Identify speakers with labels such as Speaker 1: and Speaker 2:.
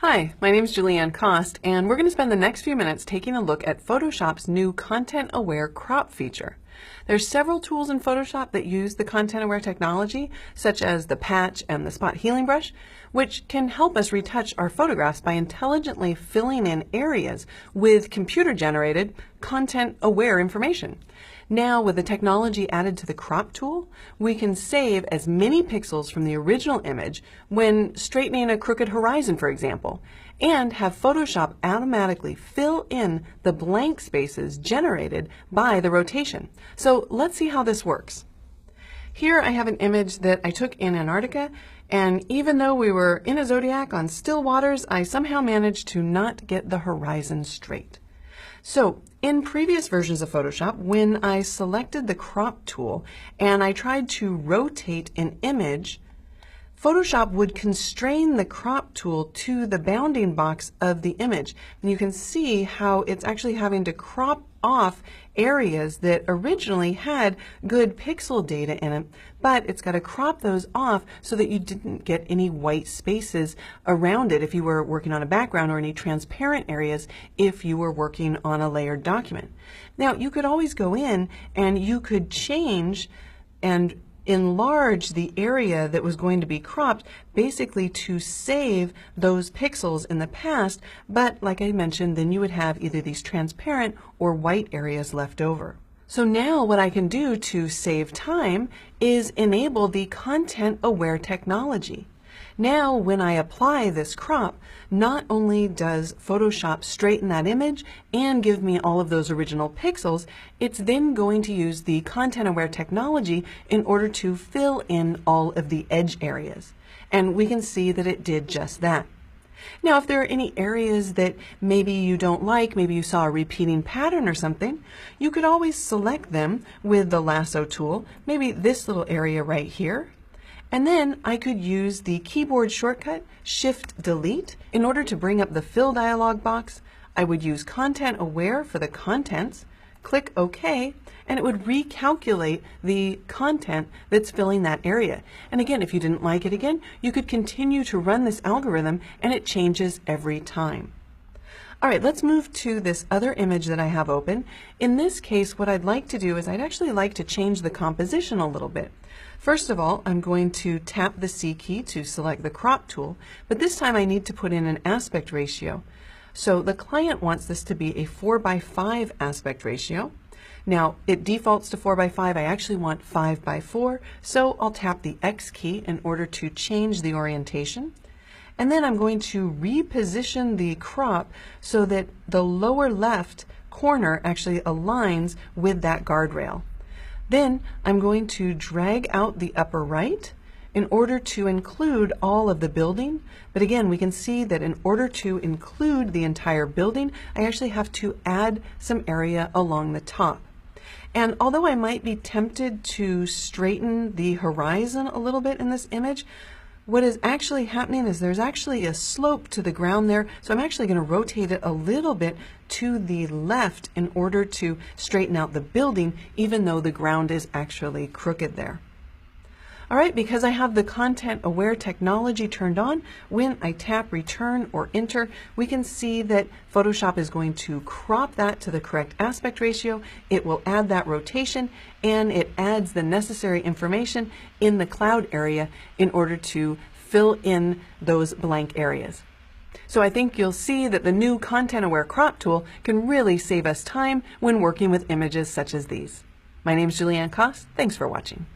Speaker 1: Hi, my name is Julianne Cost, and we're going to spend the next few minutes taking a look at Photoshop's new content-aware crop feature. There's several tools in Photoshop that use the content-aware technology, such as the patch and the spot healing brush, which can help us retouch our photographs by intelligently filling in areas with computer-generated, content-aware information. Now, with the technology added to the crop tool, we can save as many pixels from the original image when straightening a crooked horizon, for example, and have Photoshop automatically fill in the blank spaces generated by the rotation. So let's see how this works. Here I have an image that I took in Antarctica, and even though we were in a zodiac on still waters, I somehow managed to not get the horizon straight. So in previous versions of Photoshop, when I selected the crop tool and I tried to rotate an image, Photoshop would constrain the crop tool to the bounding box of the image. And you can see how it's actually having to crop off areas that originally had good pixel data in it, but it's got to crop those off so that you didn't get any white spaces around it if you were working on a background, or any transparent areas if you were working on a layered document. Now, you could always go in and you could change and enlarge the area that was going to be cropped, basically to save those pixels in the past, but like I mentioned, then you would have either these transparent or white areas left over. So now what I can do to save time is enable the content-aware technology. Now when I apply this crop, not only does Photoshop straighten that image and give me all of those original pixels, it's then going to use the content-aware technology in order to fill in all of the edge areas. And we can see that it did just that. Now, if there are any areas that maybe you don't like, maybe you saw a repeating pattern or something, you could always select them with the lasso tool, maybe this little area right here. And then I could use the keyboard shortcut Shift-Delete in order to bring up the Fill dialog box. I would use Content Aware for the contents, click OK, and it would recalculate the content that's filling that area. And again, if you didn't like it again, you could continue to run this algorithm and it changes every time. All right, let's move to this other image that I have open. In this case, what I'd like to do is I'd actually like to change the composition a little bit. First of all, I'm going to tap the C key to select the crop tool, but this time I need to put in an aspect ratio. So the client wants this to be a 4:5 aspect ratio. Now, it defaults to 4:5. I actually want 5:4, so I'll tap the X key in order to change the orientation. And then I'm going to reposition the crop so that the lower left corner actually aligns with that guardrail. Then I'm going to drag out the upper right in order to include all of the building. But again, we can see that in order to include the entire building, I actually have to add some area along the top. And although I might be tempted to straighten the horizon a little bit in this image, what is actually happening is there's actually a slope to the ground there, so I'm actually going to rotate it a little bit to the left in order to straighten out the building, even though the ground is actually crooked there. All right, because I have the content-aware technology turned on, when I tap Return or Enter, we can see that Photoshop is going to crop that to the correct aspect ratio. It will add that rotation, and it adds the necessary information in the cloud area in order to fill in those blank areas. So I think you'll see that the new content-aware crop tool can really save us time when working with images such as these. My name is Julianne Cost. Thanks for watching.